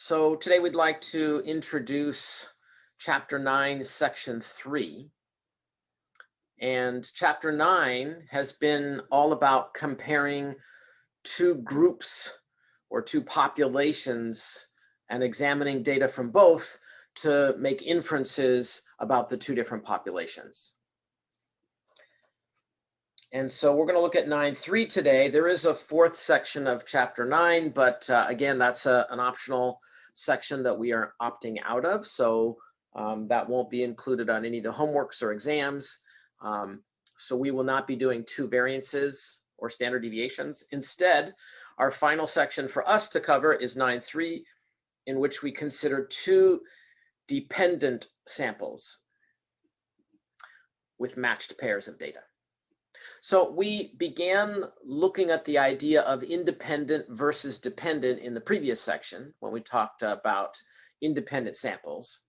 So today we'd like to introduce Chapter 9, Section 3. And Chapter 9 has been all about comparing two groups or two populations and examining data from both to make inferences about the two different populations. And so we're going to look at 9.3 today. There is a fourth section of Chapter 9, but again, that's an optional section that we are opting out of. So that won't be included on any of the homeworks or exams. So we will not be doing two variances or standard deviations. Instead, our final section for us to cover is 9.3, in which we consider two dependent samples with matched pairs of data. So we began looking at the idea of independent versus dependent in the previous section when we talked about independent samples.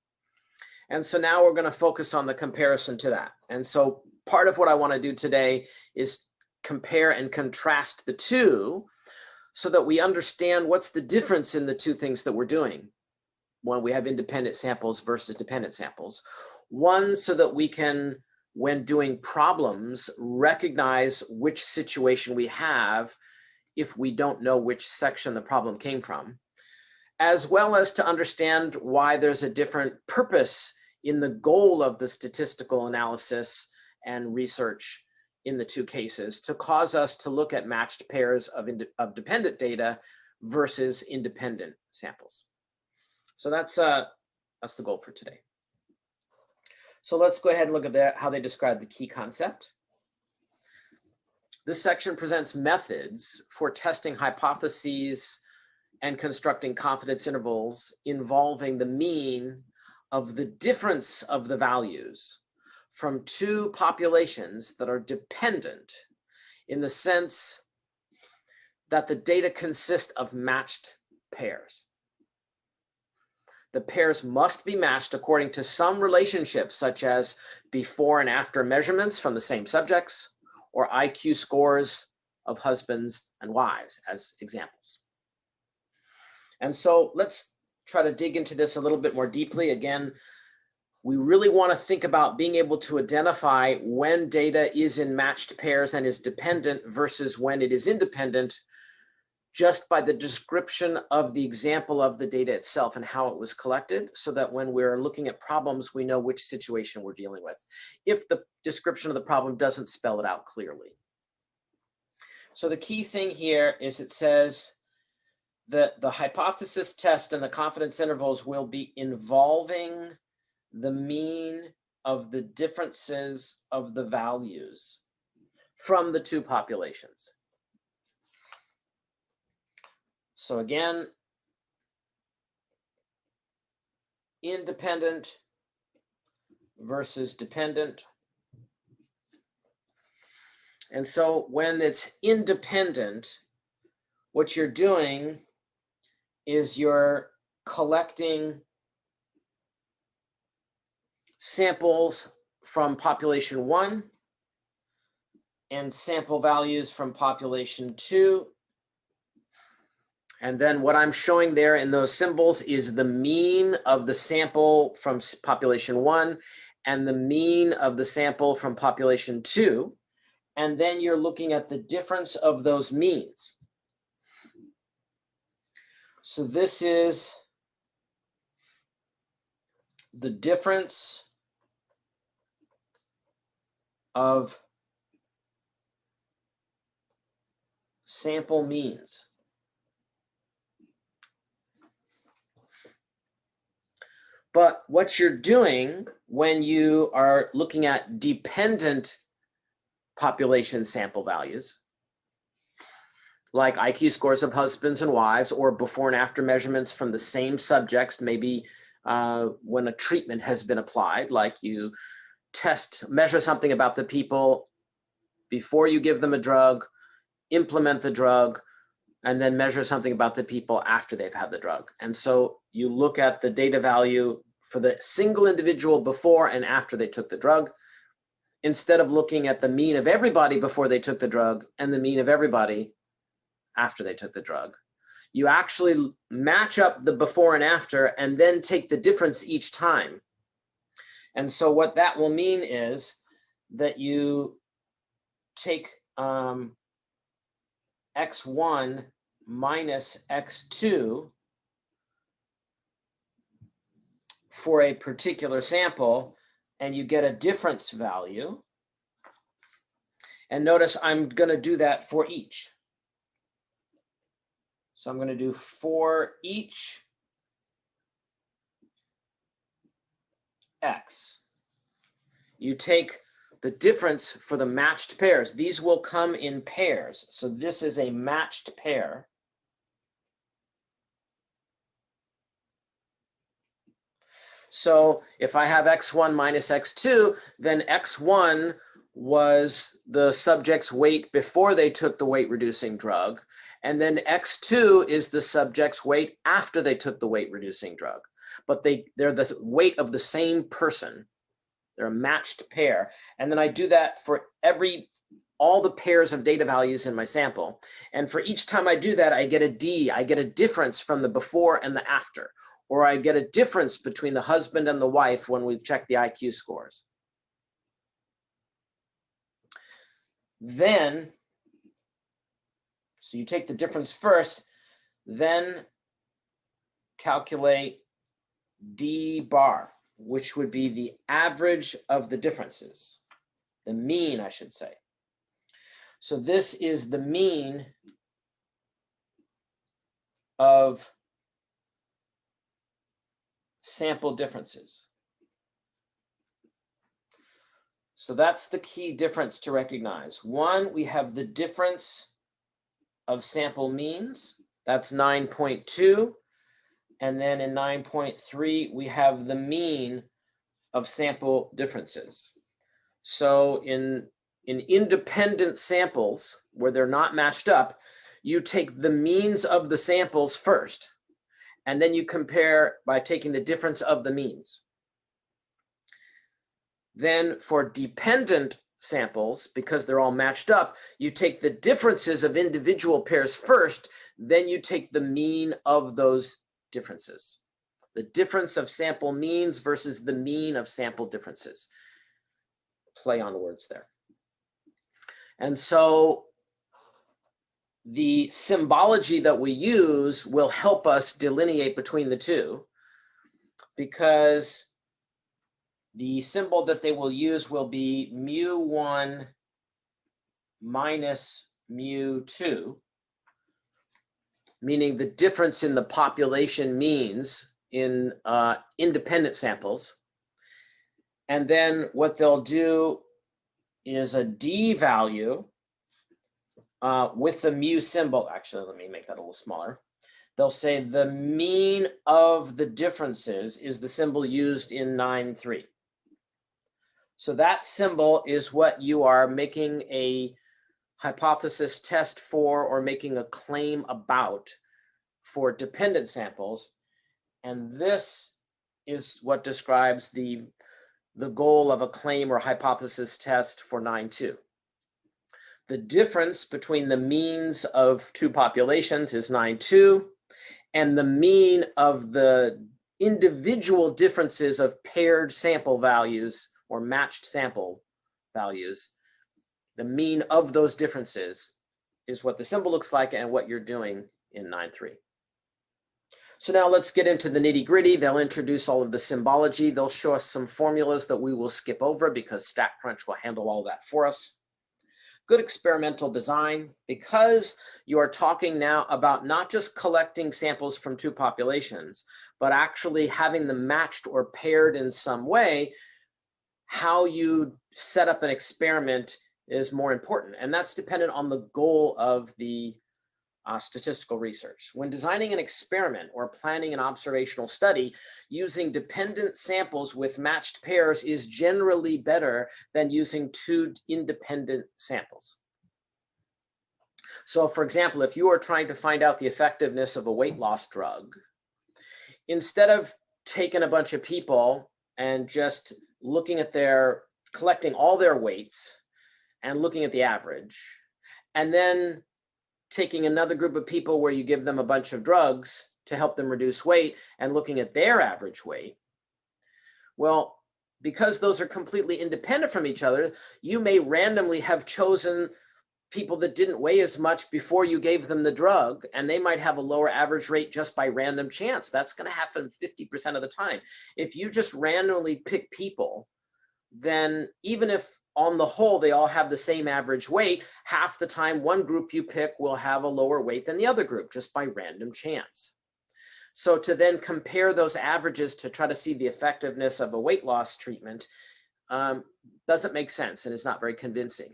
And so now we're going to focus on the comparison to that. And so part of what I want to do today is compare and contrast the two so that we understand what's the difference in the two things that we're doing when we have independent samples versus dependent samples. One, so that we can, when doing problems, recognize which situation we have if we don't know which section the problem came from, as well as to understand why there's a different purpose in the goal of the statistical analysis and research in the two cases to cause us to look at matched pairs of dependent data versus independent samples. So that's the goal for today. So let's go ahead and look at how they describe the key concept. This section presents methods for testing hypotheses and constructing confidence intervals involving the mean of the difference of the values from two populations that are dependent in the sense that the data consist of matched pairs. The pairs must be matched according to some relationship, such as before and after measurements from the same subjects, or IQ scores of husbands and wives as examples. And so let's try to dig into this a little bit more deeply. Again, we really want to think about being able to identify when data is in matched pairs and is dependent versus when it is independent, just by the description of the example of the data itself and how it was collected, so that when we're looking at problems, we know which situation we're dealing with, if the description of the problem doesn't spell it out clearly. So the key thing here is it says that the hypothesis test and the confidence intervals will be involving the mean of the differences of the values from the two populations. So again, independent versus dependent. And so when it's independent, what you're doing is you're collecting samples from population 1 and sample values from population 2. And then what I'm showing there in those symbols is the mean of the sample from population 1 and the mean of the sample from population 2. And then you're looking at the difference of those means. So this is the difference of sample means. But what you're doing when you are looking at dependent population sample values, like IQ scores of husbands and wives, or before and after measurements from the same subjects, maybe when a treatment has been applied, like you measure something about the people before you give them a drug, implement the drug, and then measure something about the people after they've had the drug. And so you look at the data value for the single individual before and after they took the drug, instead of looking at the mean of everybody before they took the drug and the mean of everybody after they took the drug. You actually match up the before and after and then take the difference each time. And so what that will mean is that you take x1 minus x2 for a particular sample, and you get a difference value. And notice I'm going to do that for each. So I'm going to do for each x. You take the difference for the matched pairs. These will come in pairs. So this is a matched pair. So if I have x1 minus x2, then x1 was the subject's weight before they took the weight-reducing drug, and then x2 is the subject's weight after they took the weight-reducing drug. But they're the weight of the same person. They're a matched pair. And then I do that for all the pairs of data values in my sample. And for each time I do that, I get a D. I get a difference from the before and the after. Or I get a difference between the husband and the wife when we check the IQ scores. Then, so you take the difference first, then calculate D bar, which would be the average of the differences, the mean, I should say. So this is the mean of sample differences. So that's the key difference to recognize. One, we have the difference of sample means. That's 9.2. And then in 9.3, we have the mean of sample differences. So in independent samples where they're not matched up, you take the means of the samples first, and then you compare by taking the difference of the means. Then for dependent samples, because they're all matched up, you take the differences of individual pairs first, then you take the mean of those differences. The difference of sample means versus the mean of sample differences. Play on words there. And so the symbology that we use will help us delineate between the two, because the symbol that they will use will be mu1 minus mu2, meaning the difference in the population means in independent samples. And then what they'll do is a D value with the mu symbol. Actually, let me make that a little smaller. They'll say the mean of the differences is the symbol used in 9.3. So that symbol is what you are making a hypothesis test for or making a claim about for dependent samples. And this is what describes the goal of a claim or hypothesis test for 9.2. The difference between the means of two populations is 9.2, and the mean of the individual differences of paired sample values or matched sample values, the mean of those differences is what the symbol looks like and what you're doing in 9.3. So now let's get into the nitty-gritty. They'll introduce all of the symbology. They'll show us some formulas that we will skip over because StatCrunch will handle all that for us. Good experimental design, because you are talking now about not just collecting samples from two populations, but actually having them matched or paired in some way. How you set up an experiment is more important, and that's dependent on the goal of the statistical research. When designing an experiment or planning an observational study, using dependent samples with matched pairs is generally better than using two independent samples. So for example, if you are trying to find out the effectiveness of a weight loss drug, instead of taking a bunch of people and just looking at collecting all their weights and looking at the average, and then taking another group of people where you give them a bunch of drugs to help them reduce weight and looking at their average weight. Well, because those are completely independent from each other, you may randomly have chosen people that didn't weigh as much before you gave them the drug, and they might have a lower average rate just by random chance. That's going to happen 50% of the time. If you just randomly pick people, then even if on the whole they all have the same average weight, half the time one group you pick will have a lower weight than the other group just by random chance. So to then compare those averages to try to see the effectiveness of a weight loss treatment doesn't make sense and is not very convincing.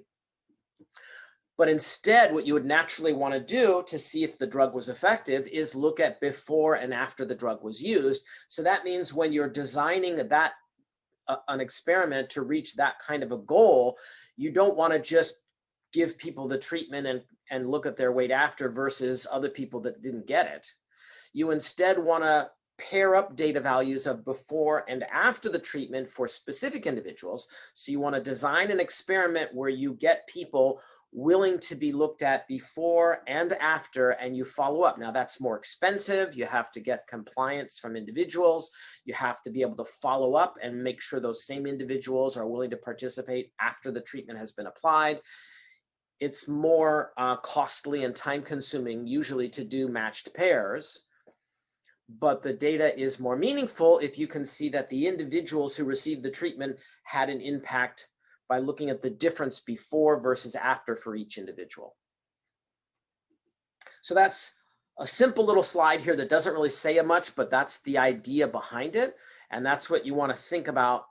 But instead, what you would naturally want to do to see if the drug was effective is look at before and after the drug was used. So that means when you're designing that an experiment to reach that kind of a goal, you don't want to just give people the treatment and look at their weight after versus other people that didn't get it. You instead want to pair up data values of before and after the treatment for specific individuals. So you want to design an experiment where you get people willing to be looked at before and after, and you follow up. Now that's more expensive. You have to get compliance from individuals. You have to be able to follow up and make sure those same individuals are willing to participate after the treatment has been applied. It's more costly and time consuming usually to do matched pairs, but the data is more meaningful if you can see that the individuals who received the treatment had an impact by looking at the difference before versus after for each individual. So that's a simple little slide here that doesn't really say much, but that's the idea behind it. And that's what you want to think about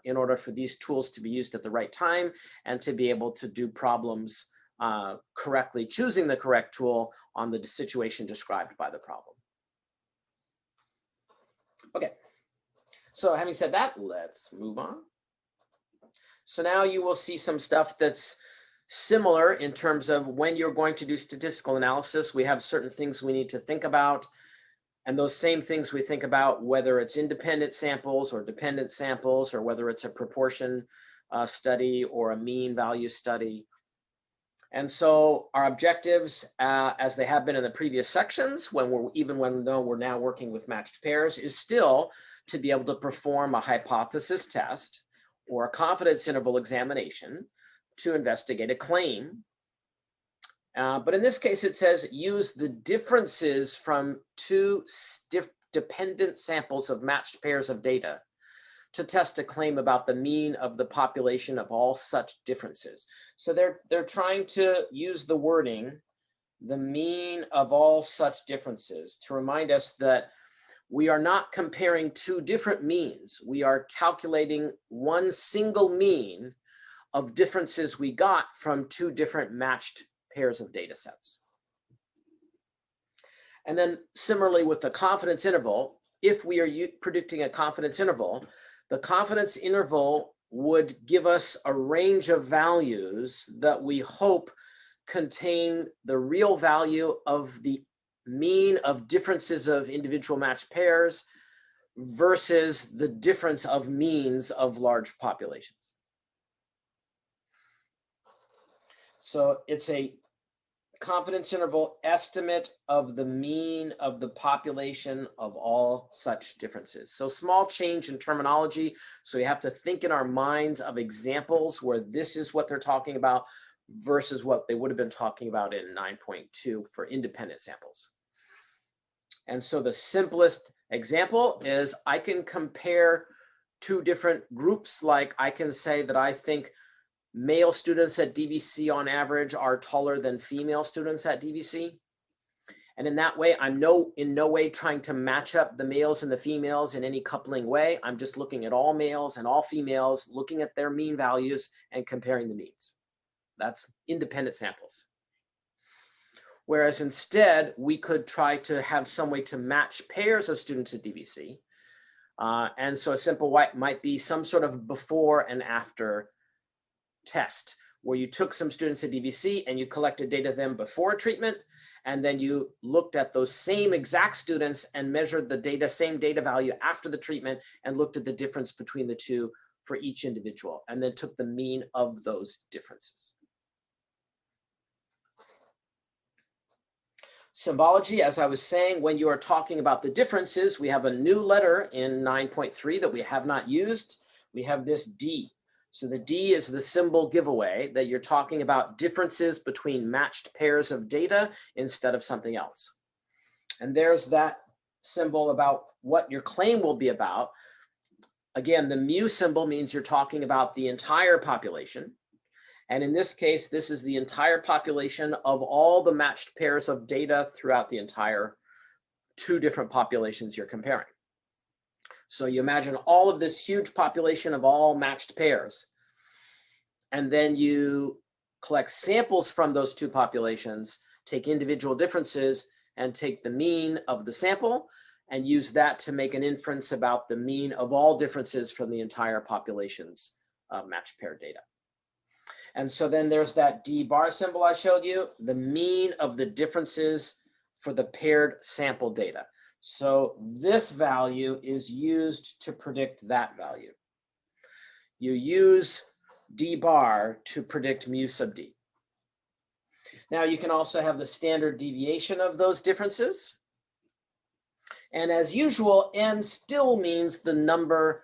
in order for these tools to be used at the right time and to be able to do problems correctly, choosing the correct tool on the situation described by the problem. Okay, so having said that, let's move on. So now you will see some stuff that's similar in terms of when you're going to do statistical analysis. We have certain things we need to think about, and those same things we think about whether it's independent samples or dependent samples, or whether it's a proportion study or a mean value study. And so our objectives, as they have been in the previous sections, when we're now working with matched pairs, is still to be able to perform a hypothesis test or a confidence interval examination to investigate a claim. But in this case, it says use the differences from two dependent samples of matched pairs of data to test a claim about the mean of the population of all such differences. So they're trying to use the wording, the mean of all such differences, to remind us that we are not comparing two different means. We are calculating one single mean of differences we got from two different matched pairs of data sets. And then similarly with the confidence interval, if we are predicting a confidence interval, the confidence interval would give us a range of values that we hope contain the real value of the mean of differences of individual matched pairs versus the difference of means of large populations. So it's a confidence interval estimate of the mean of the population of all such differences. So small change in terminology. So we have to think in our minds of examples where this is what they're talking about versus what they would have been talking about in 9.2 for independent samples. And so the simplest example is I can compare two different groups. Like I can say that I think male students at DVC on average are taller than female students at DVC. And in that way, I'm in no way trying to match up the males and the females in any coupling way. I'm just looking at all males and all females, looking at their mean values and comparing the means. That's independent samples. Whereas instead, we could try to have some way to match pairs of students at DVC. And so a simple way might be some sort of before and after test where you took some students at DVC and you collected data of them before treatment, and then you looked at those same exact students and measured the same data value after the treatment and looked at the difference between the two for each individual, and then took the mean of those differences. Symbology, as I was saying, when you are talking about the differences, we have a new letter in 9.3 that we have not used. We have this D. So the D is the symbol giveaway that you're talking about differences between matched pairs of data instead of something else. And there's that symbol about what your claim will be about. Again, the mu symbol means you're talking about the entire population. And in this case, this is the entire population of all the matched pairs of data throughout the entire 2 different populations you're comparing. So you imagine all of this huge population of all matched pairs, and then you collect samples from those 2 populations, take individual differences, and take the mean of the sample, and use that to make an inference about the mean of all differences from the entire population's matched pair data. And so then there's that D bar symbol I showed you, the mean of the differences for the paired sample data. So this value is used to predict that value. You use D bar to predict mu sub D. Now you can also have the standard deviation of those differences. And as usual, n still means the number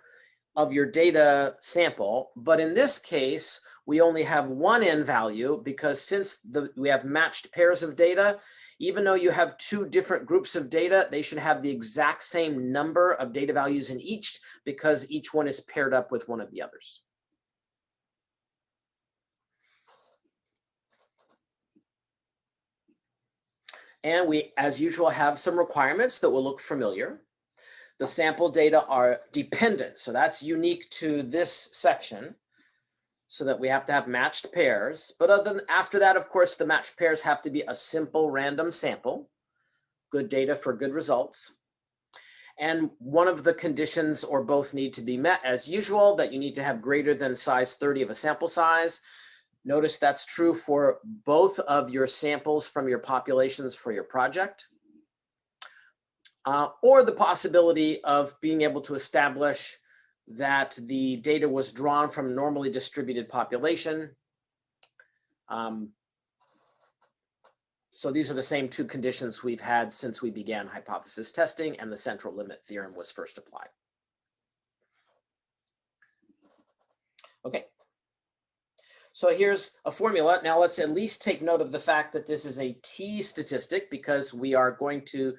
of your data sample, but in this case, we only have one n value because since we have matched pairs of data, even though you have 2 different groups of data, they should have the exact same number of data values in each because each one is paired up with one of the others. And we, as usual, have some requirements that will look familiar. The sample data are dependent, so that's unique to this section, so that we have to have matched pairs. But after that, of course, the matched pairs have to be a simple random sample, good data for good results. And one of the conditions or both need to be met, as usual, that you need to have greater than size 30 of a sample size. Notice that's true for both of your samples from your populations for your project. Or the possibility of being able to establish that the data was drawn from a normally distributed population. So these are the same 2 conditions we've had since we began hypothesis testing and the central limit theorem was first applied. Okay. So here's a formula. Now let's at least take note of the fact that this is a t statistic because we are going to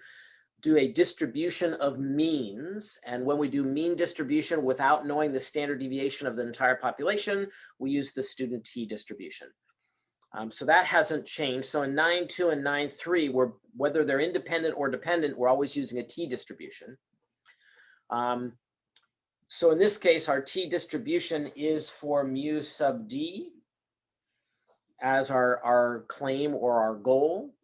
do a distribution of means. And when we do mean distribution without knowing the standard deviation of the entire population, we use the student t distribution. So that hasn't changed. So in 9.2 and 9.3, whether they're independent or dependent, we're always using a t distribution. So in this case, our t distribution is for mu sub d as our claim or our goal.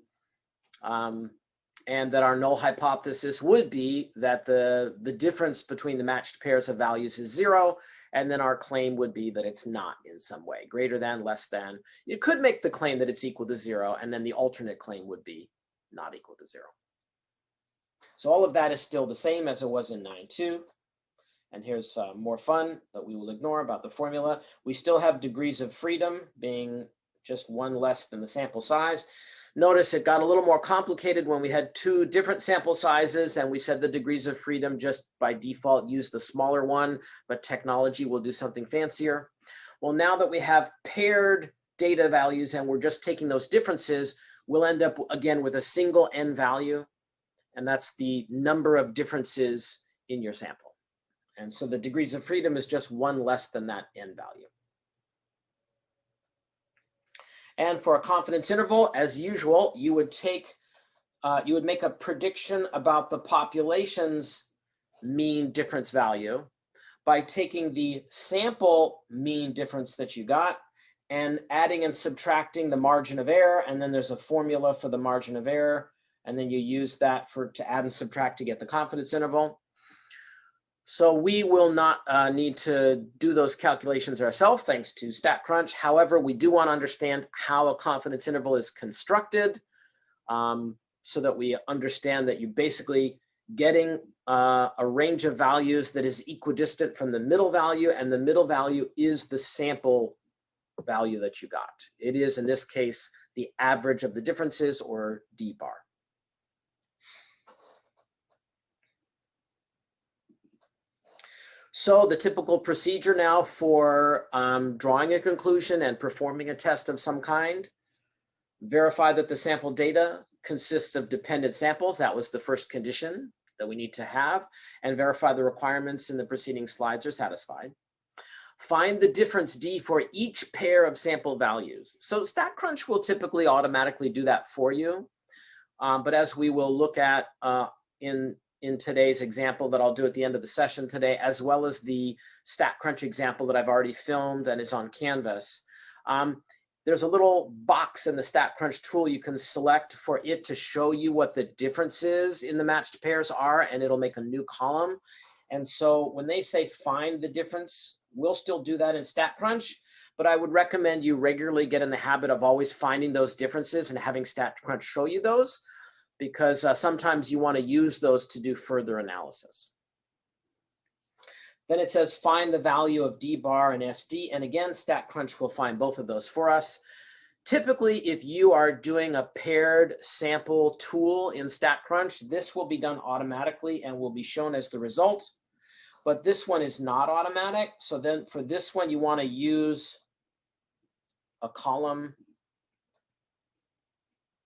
And that our null hypothesis would be that the difference between the matched pairs of values is 0, and then our claim would be that it's not in some way, greater than, less than. You could make the claim that it's equal to 0, and then the alternate claim would be not equal to 0. So all of that is still the same as it was in 9.2. And here's more fun that we will ignore about the formula. We still have degrees of freedom being just 1 less than the sample size. Notice it got a little more complicated when we had 2 different sample sizes and we said the degrees of freedom just by default use the smaller one, but technology will do something fancier. Well, now that we have paired data values and we're just taking those differences, we'll end up again with a single n value, and that's the number of differences in your sample. And so the degrees of freedom is just 1 less than that n value. And for a confidence interval, as usual, you would make a prediction about the population's mean difference value by taking the sample mean difference that you got and adding and subtracting the margin of error. And then there's a formula for the margin of error. And then you use that to add and subtract to get the confidence interval. So we will not need to do those calculations ourselves thanks to StatCrunch. However, we do want to understand how a confidence interval is constructed so that we understand that you're basically getting a range of values that is equidistant from the middle value, and the middle value is the sample value that you got. It is, in this case, the average of the differences, or D bar. So the typical procedure now for drawing a conclusion and performing a test of some kind: verify that the sample data consists of dependent samples. That was the first condition that we need to have, and verify the requirements in the preceding slides are satisfied. Find the difference D for each pair of sample values. So StatCrunch will typically automatically do that for you. But as we will look at in today's example that I'll do at the end of the session today, as well as the StatCrunch example that I've already filmed and is on Canvas, there's a little box in the StatCrunch tool you can select for it to show you what the differences in the matched pairs are, and it'll make a new column. And so when they say find the difference, we'll still do that in StatCrunch, but I would recommend you regularly get in the habit of always finding those differences and having StatCrunch show you those, because sometimes you want to use those to do further analysis. Then it says find the value of D bar and SD. And again, StatCrunch will find both of those for us. Typically, if you are doing a paired sample tool in StatCrunch, this will be done automatically and will be shown as the result. But this one is not automatic. So then for this one, you want to use a column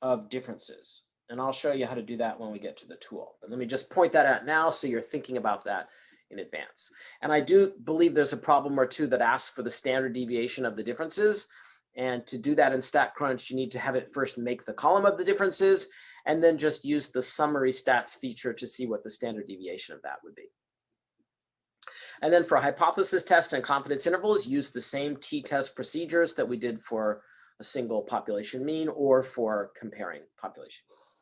of differences. And I'll show you how to do that when we get to the tool. But let me just point that out now so you're thinking about that in advance. And I do believe there's a problem or two that asks for the standard deviation of the differences. And to do that in StatCrunch, you need to have it first make the column of the differences and then just use the summary stats feature to see what the standard deviation of that would be. And then for hypothesis test and confidence intervals, use the same t-test procedures that we did for a single population mean or for comparing population means.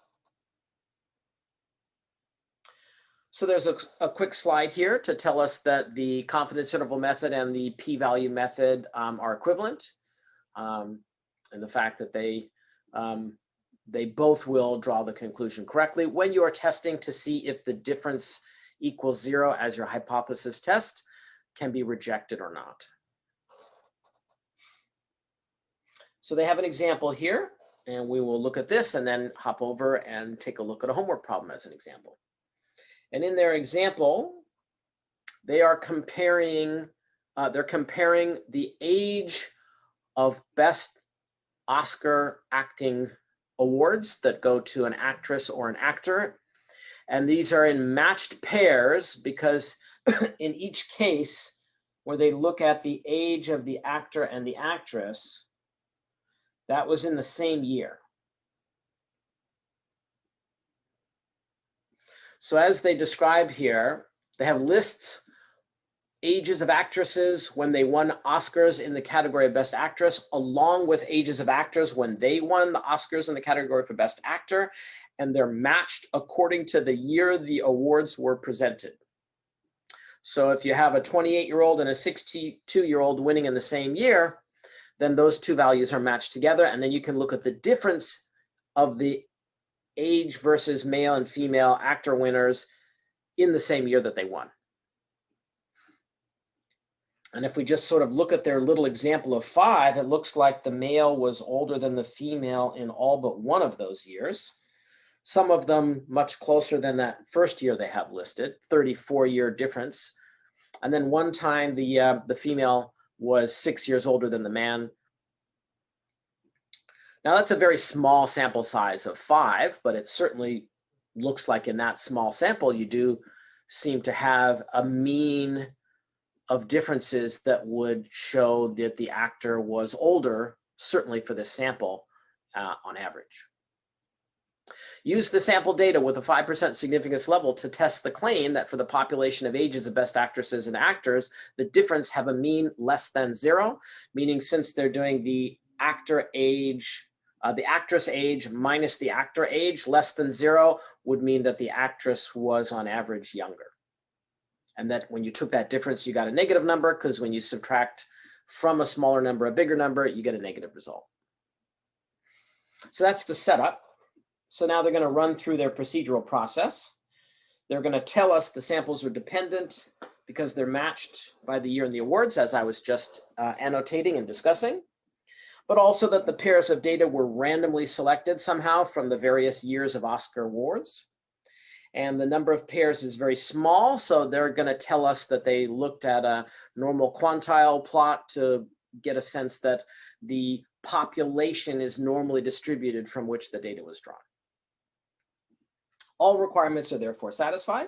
So there's a quick slide here to tell us that the confidence interval method and the p-value method are equivalent, and the fact that they both will draw the conclusion correctly. When you are testing to see if the difference equals 0 as your hypothesis test, can be rejected or not. So they have an example here, and we will look at this and then hop over and take a look at a homework problem as an example. And in their example, they are comparing, the age of best Oscar acting awards that go to an actress or an actor. And these are in matched pairs because in each case where they look at the age of the actor and the actress, that was in the same year. So as they describe here, they have lists, ages of actresses when they won Oscars in the category of Best Actress, along with ages of actors when they won the Oscars in the category for Best Actor, and they're matched according to the year the awards were presented. So if you have a 28-year-old and a 62-year-old winning in the same year, then those two values are matched together, and then you can look at the difference of the age versus male and female actor winners in the same year that they won. And if we just sort of look at their little example of 5, it looks like the male was older than the female in all but one of those years. Some of them much closer than that first year they have listed, 34-year difference. And then one time the female was 6 years older than the man. Now that's a very small sample size of 5, but it certainly looks like in that small sample, you do seem to have a mean of differences that would show that the actor was older, certainly for this sample on average. Use the sample data with a 5% significance level to test the claim that for the population of ages of best actresses and actors, the difference have a mean less than 0, meaning since they're doing the actor age, the actress age minus the actor age, less than 0 would mean that the actress was on average younger. And that when you took that difference, you got a negative number, because when you subtract from a smaller number a bigger number, you get a negative result. So that's the setup. So now they're going to run through their procedural process. They're going to tell us the samples are dependent because they're matched by the year in the awards, as I was just annotating and discussing, but also that the pairs of data were randomly selected somehow from the various years of Oscar awards. And the number of pairs is very small, so they're going to tell us that they looked at a normal quantile plot to get a sense that the population is normally distributed from which the data was drawn. All requirements are therefore satisfied.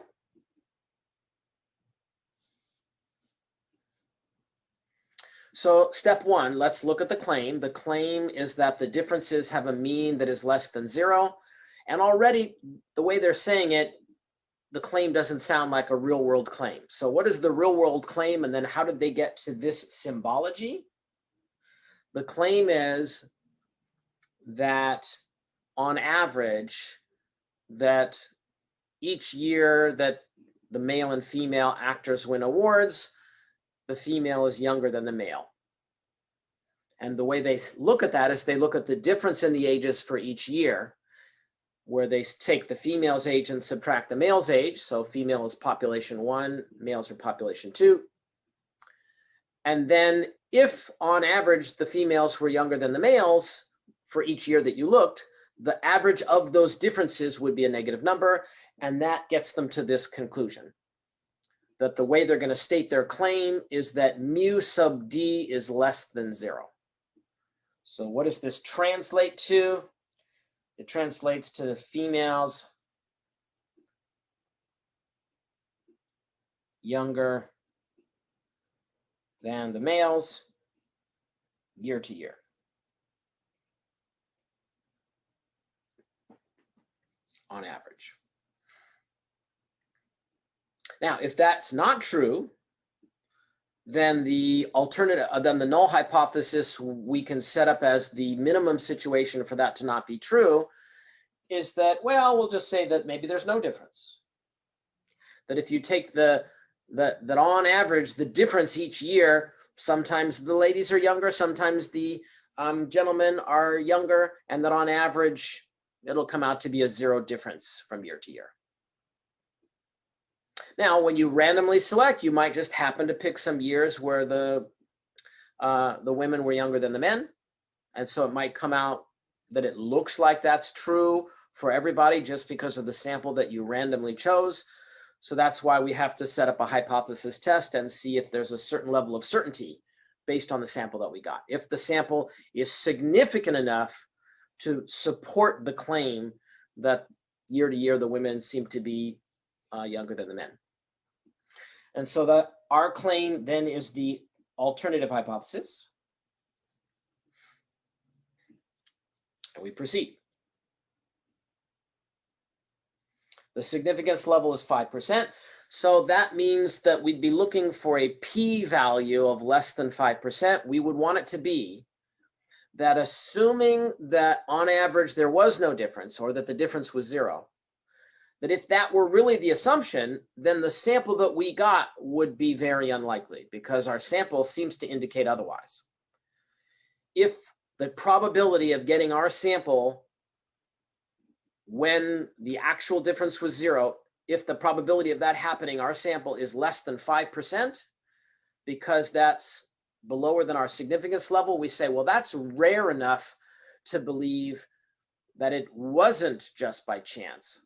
So step one, let's look at the claim. The claim is that the differences have a mean that is less than 0. And already the way they're saying it, the claim doesn't sound like a real world claim. So what is the real world claim? And then how did they get to this symbology? The claim is that on average, that each year that the male and female actors win awards, the female is younger than the male. And the way they look at that is they look at the difference in the ages for each year, where they take the female's age and subtract the male's age. So female is population 1, males are population 2. And then if on average the females were younger than the males for each year that you looked, the average of those differences would be a negative number. And that gets them to this conclusion, that the way they're going to state their claim is that mu sub d is less than 0. So what does this translate to? It translates to females younger than the males year to year. On average. Now, if that's not true, then the alternative, then the null hypothesis we can set up as the minimum situation for that to not be true is that, well, we'll just say that maybe there's no difference. That if you take that on average, the difference each year, sometimes the ladies are younger, sometimes the gentlemen are younger, and that on average, it'll come out to be a 0 difference from year to year. Now, when you randomly select, you might just happen to pick some years where the women were younger than the men. And so it might come out that it looks like that's true for everybody just because of the sample that you randomly chose. So that's why we have to set up a hypothesis test and see if there's a certain level of certainty based on the sample that we got. If the sample is significant enough to support the claim that year to year the women seem to be younger than the men. And so that our claim then is the alternative hypothesis. And we proceed. The significance level is 5%. So that means that we'd be looking for a p-value of less than 5%. We would want it to be that assuming that on average there was no difference, or that the difference was 0, that if that were really the assumption, then the sample that we got would be very unlikely because our sample seems to indicate otherwise. If the probability of getting our sample when the actual difference was 0, if the probability of that happening, our sample is less than 5%, because that's lower than our significance level, we say, well, that's rare enough to believe that it wasn't just by chance.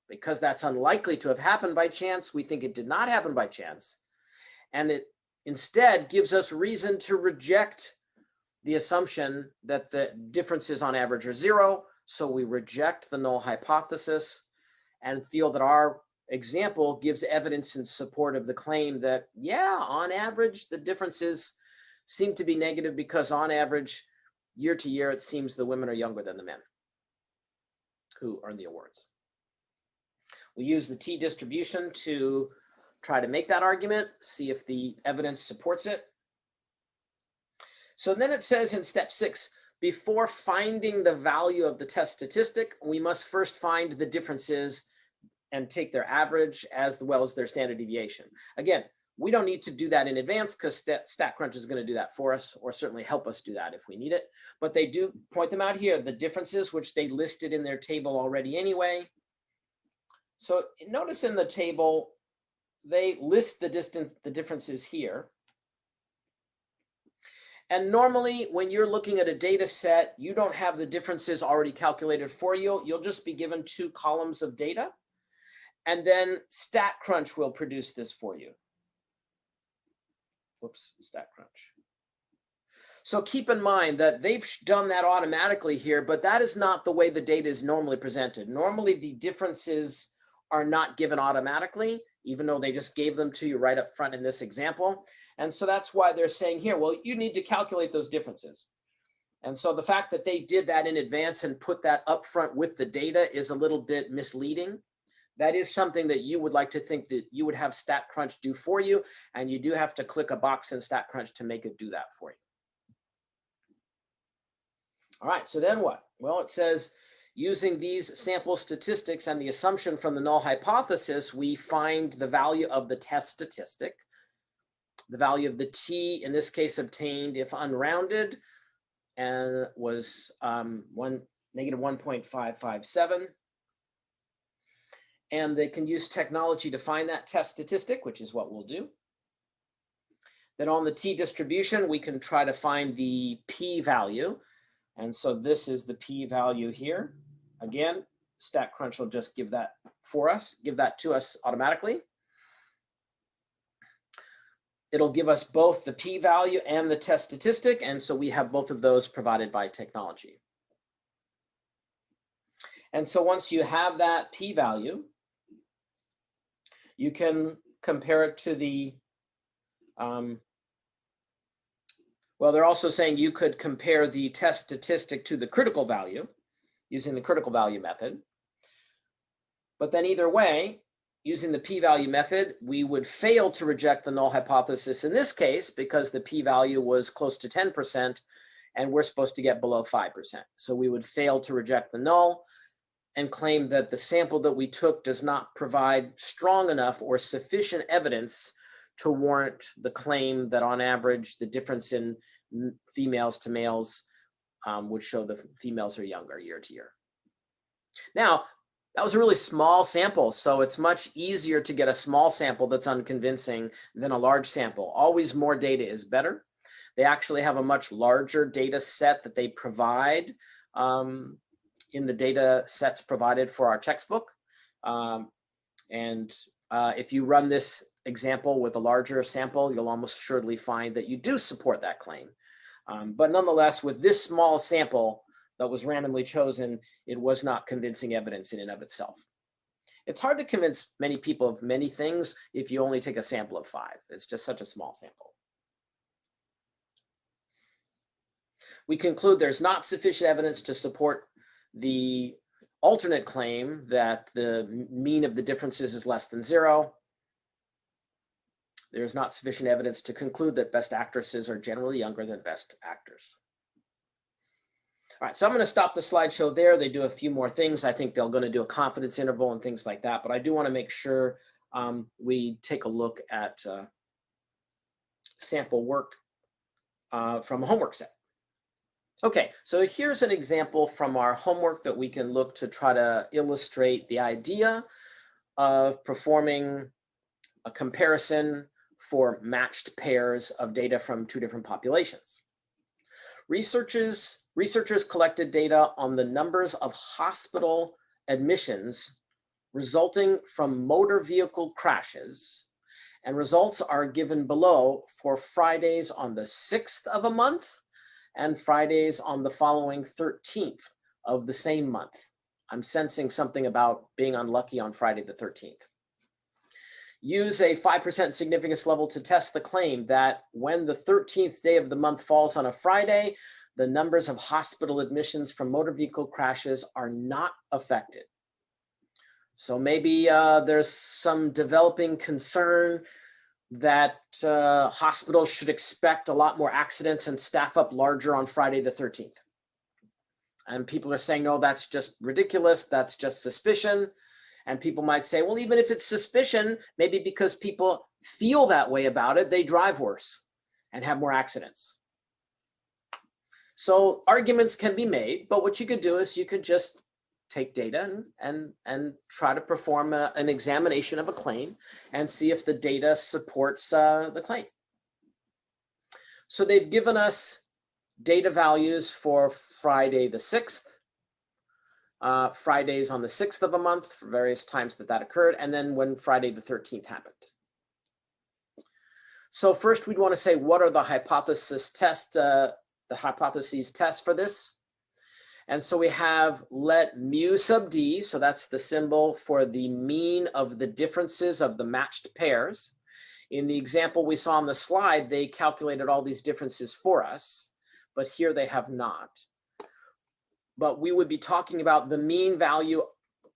Because that's unlikely to have happened by chance, we think it did not happen by chance. And it instead gives us reason to reject the assumption that the differences on average are 0. So we reject the null hypothesis and feel that our example gives evidence in support of the claim that, yeah, on average, the differences seem to be negative because on average, year to year, it seems the women are younger than the men who earn the awards. We use the t-distribution to try to make that argument, see if the evidence supports it. So then it says in step 6, before finding the value of the test statistic, we must first find the differences and take their average as well as their standard deviation. Again, we don't need to do that in advance because StatCrunch is going to do that for us, or certainly help us do that if we need it. But they do point them out here, the differences which they listed in their table already anyway. So notice in the table, they list the differences here. And normally when you're looking at a data set, you don't have the differences already calculated for you. You'll just be given 2 columns of data. And then StatCrunch will produce this for you. Whoops, StatCrunch. So keep in mind that they've done that automatically here, but that is not the way the data is normally presented. Normally, the differences are not given automatically, even though they just gave them to you right up front in this example. And so that's why they're saying here, well, you need to calculate those differences. And so the fact that they did that in advance and put that up front with the data is a little bit misleading. That is something that you would like to think that you would have StatCrunch do for you, and you do have to click a box in StatCrunch to make it do that for you. All right, so then what? Well, it says, using these sample statistics and the assumption from the null hypothesis, we find the value of the test statistic. The value of the t, in this case, obtained if unrounded, and was negative 1.557. And they can use technology to find that test statistic, which is what we'll do. Then on the t distribution, we can try to find the p-value. And so this is the p-value here. Again, StatCrunch will just give that for us, give that to us automatically. It'll give us both the p-value and the test statistic, and so we have both of those provided by technology. And so once you have that p-value, you can compare it to the, well, they're also saying you could compare the test statistic to the critical value using the critical value method. But then either way, using the p-value method, we would fail to reject the null hypothesis in this case because the p-value was close to 10% and we're supposed to get below 5%. So we would fail to reject the null and claim that the sample that we took does not provide strong enough or sufficient evidence to warrant the claim that on average the difference in females to males would show the females are younger year to year. Now, that was a really small sample, so it's much easier to get a small sample that's unconvincing than a large sample. Always more data is better. They actually have a much larger data set that they provide in the data sets provided for our textbook. If you run this example with a larger sample, you'll almost assuredly find that you do support that claim. But nonetheless, with this small sample that was randomly chosen, it was not convincing evidence in and of itself. It's hard to convince many people of many things if you only take a sample of 5. It's just such a small sample. We conclude there's not sufficient evidence to support the alternate claim that the mean of the differences is less than 0. There's not sufficient evidence to conclude that best actresses are generally younger than best actors. All right, so I'm going to stop the slideshow there. They do a few more things. I think they're going to do a confidence interval and things like that, but I do want to make sure we take a look at sample work from a homework set. Okay, so here's an example from our homework that we can look to try to illustrate the idea of performing a comparison for matched pairs of data from 2 different populations. Researchers collected data on the numbers of hospital admissions resulting from motor vehicle crashes, and results are given below for Fridays on the 6th of a month and Fridays on the following 13th of the same month. I'm sensing something about being unlucky on Friday the 13th. Use a 5% significance level to test the claim that when the 13th day of the month falls on a Friday, the numbers of hospital admissions from motor vehicle crashes are not affected. So maybe there's some developing concern that hospitals should expect a lot more accidents and staff up larger on Friday the 13th. And people are saying, no, that's just ridiculous. That's just suspicion. And people might say, well, even if it's suspicion, maybe because people feel that way about it, they drive worse and have more accidents. So arguments can be made, but what you could do is you could just take data and try to perform an examination of a claim and see if the data supports the claim. So they've given us data values for Friday the 6th. Fridays on the 6th of a month for various times that occurred, and then when Friday the 13th happened. So first we'd want to say, what are the hypotheses tests for this? And so we have let mu sub d, so that's the symbol for the mean of the differences of the matched pairs. In the example we saw on the slide, they calculated all these differences for us, but here they have not. But we would be talking about the mean value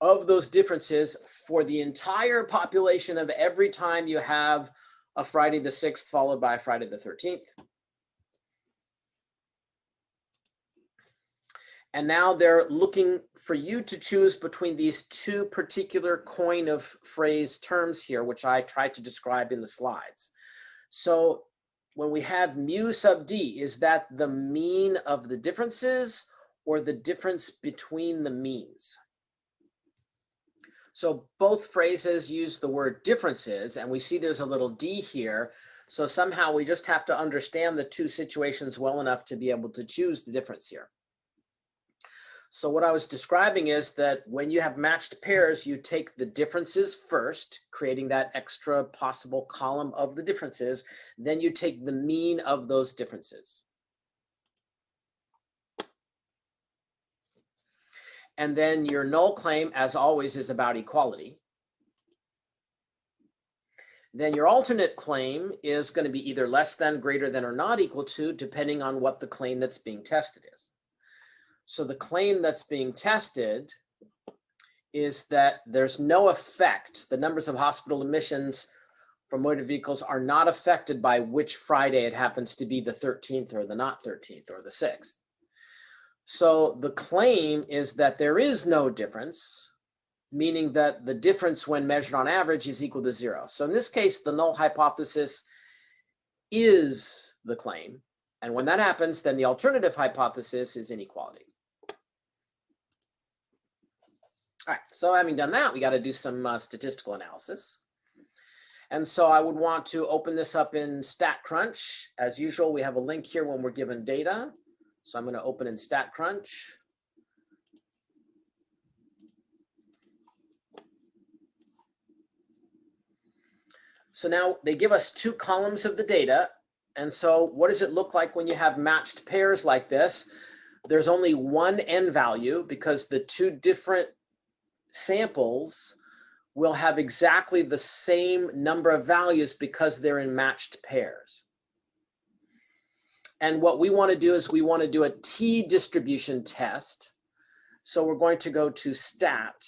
of those differences for the entire population of every time you have a Friday the 6th followed by a Friday the 13th. And now they're looking for you to choose between these two particular coin of phrase terms here, which I tried to describe in the slides. So when we have mu sub d, is that the mean of the differences or the difference between the means? So both phrases use the word differences, and we see there's a little d here. So somehow we just have to understand the two situations well enough to be able to choose the difference here. So what I was describing is that when you have matched pairs, you take the differences first, creating that extra possible column of the differences. Then you take the mean of those differences. And then your null claim, as always, is about equality. Then your alternate claim is going to be either less than, greater than, or not equal to, depending on what the claim that's being tested is. So the claim that's being tested is that there's no effect. The numbers of hospital admissions for motor vehicles are not affected by which Friday it happens to be, the 13th or the not 13th or the 6th. So the claim is that there is no difference, meaning that the difference when measured on average is equal to 0. So in this case, the null hypothesis is the claim. And when that happens, then the alternative hypothesis is inequality. All right, so having done that, we got to do some statistical analysis. And so I would want to open this up in StatCrunch. As usual, we have a link here when we're given data. So I'm going to open in StatCrunch. So now they give us two columns of the data. And so what does it look like when you have matched pairs like this? There's only one n value because the two different samples will have exactly the same number of values because they're in matched pairs. And what we want to do is we want to do a t-distribution test. So we're going to go to stat,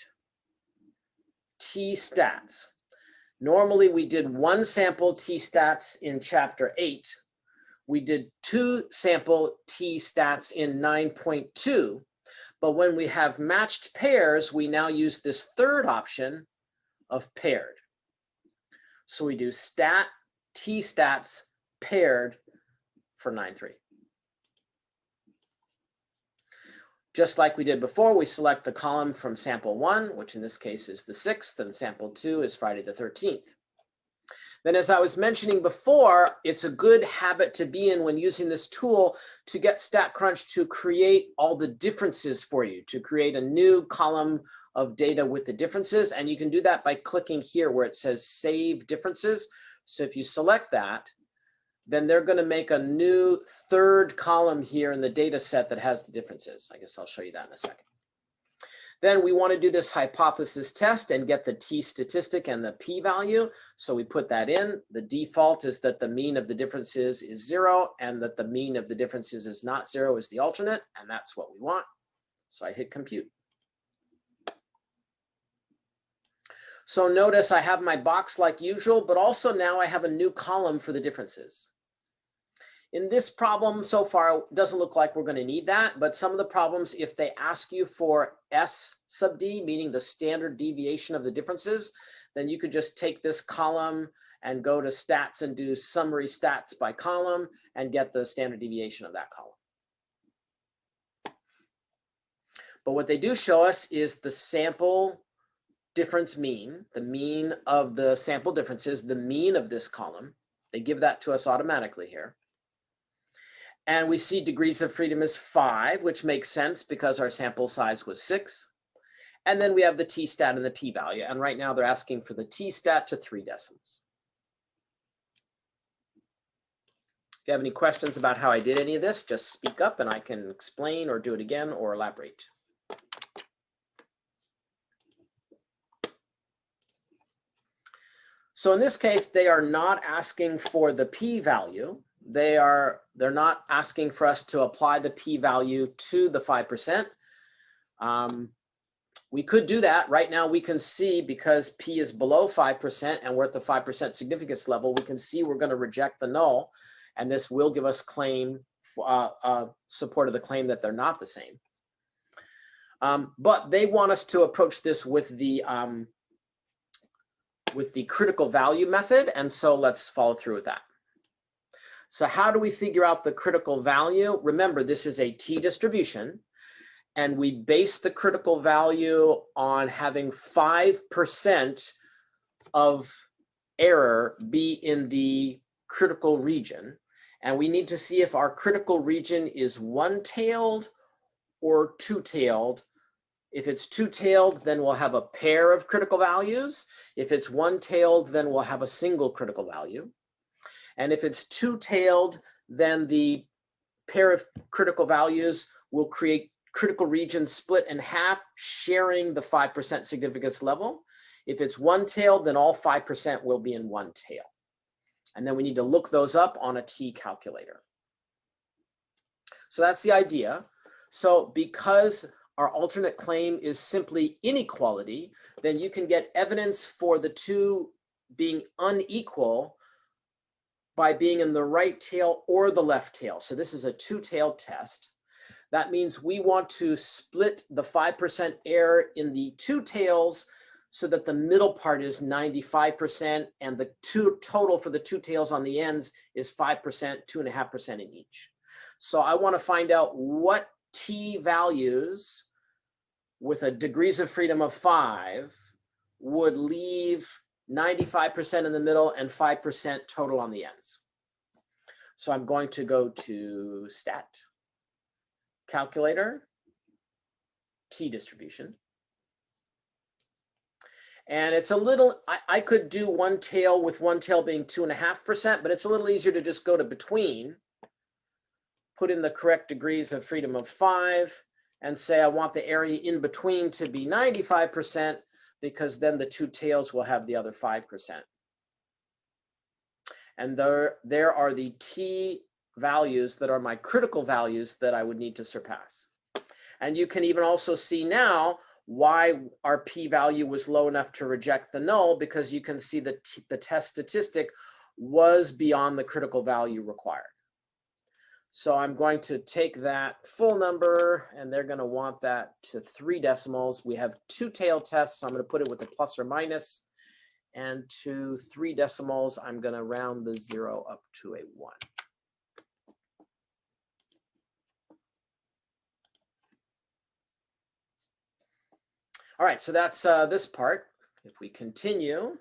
t-stats. Normally we did one sample t-stats in chapter 8. We did two sample t-stats in 9.2. But when we have matched pairs, we now use this third option of paired. So we do stat t-stats paired for 9.3. Just like we did before, we select the column from sample 1, which in this case is the 6th, and sample 2 is Friday the 13th. Then, as I was mentioning before, it's a good habit to be in when using this tool to get StatCrunch to create all the differences for you, to create a new column of data with the differences. And you can do that by clicking here where it says Save Differences. So if you select that, then they're going to make a new third column here in the data set that has the differences. I guess I'll show you that in a second. Then we want to do this hypothesis test and get the t-statistic and the p-value. So we put that in. The default is that the mean of the differences is 0 and that the mean of the differences is not 0 is the alternate, and that's what we want. So I hit compute. So notice I have my box like usual, but also now I have a new column for the differences. In this problem so far, it doesn't look like we're going to need that, but some of the problems, if they ask you for S sub d, meaning the standard deviation of the differences, then you could just take this column and go to stats and do summary stats by column and get the standard deviation of that column. But what they do show us is the sample difference mean, the mean of the sample differences, the mean of this column. They give that to us automatically here. And we see degrees of freedom is 5, which makes sense because our sample size was 6. And then we have the t-stat and the p-value. And right now they're asking for the t-stat to 3 decimals. If you have any questions about how I did any of this, just speak up and I can explain or do it again or elaborate. So in this case, they are not asking for the p-value. They're not asking for us to apply the p-value to the 5%. We could do that. Right now we can see, because p is below 5% and we're at the 5% significance level, we can see we're going to reject the null, and this will give us claim support of the claim that they're not the same. But they want us to approach this with the critical value method, and so let's follow through with that. So how do we figure out the critical value? Remember, this is a t-distribution, and we base the critical value on having 5% of error be in the critical region. And we need to see if our critical region is one-tailed or two-tailed. If it's two-tailed, then we'll have a pair of critical values. If it's one-tailed, then we'll have a single critical value. And if it's two-tailed, then the pair of critical values will create critical regions split in half, sharing the 5% significance level. If it's one-tailed, then all 5% will be in one tail. And then we need to look those up on a T calculator. So that's the idea. So because our alternate claim is simply inequality, then you can get evidence for the two being unequal by being in the right tail or the left tail. So this is a two-tailed test. That means we want to split the 5% error in the two tails so that the middle part is 95% and the total for the two tails on the ends is 5%, 2.5% in each. So I want to find out what t values with a degrees of freedom of 5 would leave 95% in the middle and 5% total on the ends. So I'm going to go to stat, calculator, t-distribution. And it's a little, I could do one tail with one tail being 2.5%, but it's a little easier to just go to between, put in the correct degrees of freedom of 5, and say I want the area in between to be 95%, because then the two tails will have the other 5%. And there are the t values that are my critical values that I would need to surpass. And you can even also see now why our p-value was low enough to reject the null, because you can see that the test statistic was beyond the critical value required. So I'm going to take that full number, and they're going to want that to 3 decimals. We have two-tailed tests, so I'm going to put it with a plus or minus. And to 3 decimals, I'm going to round the 0 up to a 1. All right, so that's this part. If we continue,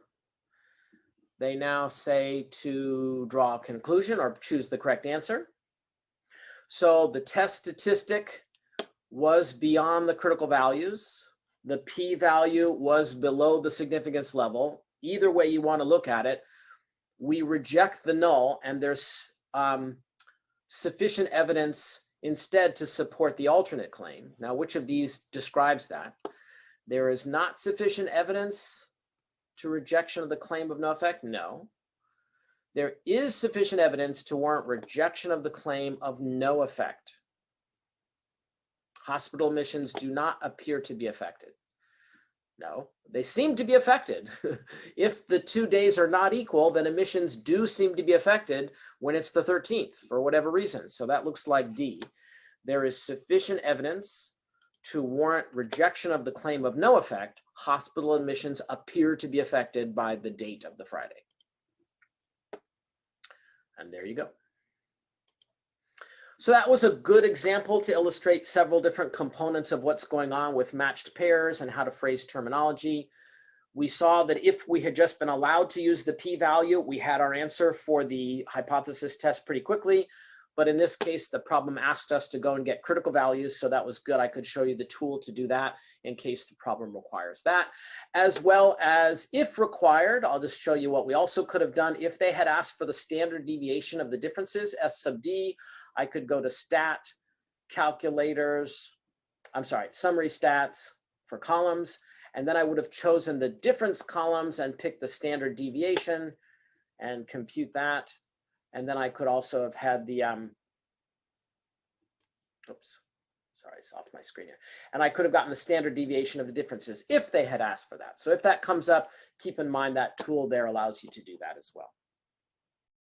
they now say to draw a conclusion or choose the correct answer. So the test statistic was beyond the critical values. The p-value was below the significance level. Either way you want to look at it, we reject the null, and there's sufficient evidence instead to support the alternate claim. Now, which of these describes that? There is not sufficient evidence to rejection of the claim of no effect? No. There is sufficient evidence to warrant rejection of the claim of no effect. Hospital admissions do not appear to be affected. No, they seem to be affected. If the 2 days are not equal, then admissions do seem to be affected when it's the 13th for whatever reason. So that looks like D. There is sufficient evidence to warrant rejection of the claim of no effect. Hospital admissions appear to be affected by the date of the Friday. And there you go. So that was a good example to illustrate several different components of what's going on with matched pairs and how to phrase terminology. We saw that if we had just been allowed to use the p-value, we had our answer for the hypothesis test pretty quickly. But in this case, the problem asked us to go and get critical values. So that was good. I could show you the tool to do that in case the problem requires that. As well as if required, I'll just show you what we also could have done. If they had asked for the standard deviation of the differences, S sub D, I could go to stat calculators, summary stats for columns. And then I would have chosen the difference columns and picked the standard deviation and compute that. And then I could also have had the, oops, sorry, it's off my screen here. And I could have gotten the standard deviation of the differences if they had asked for that. So if that comes up, keep in mind that tool there allows you to do that as well.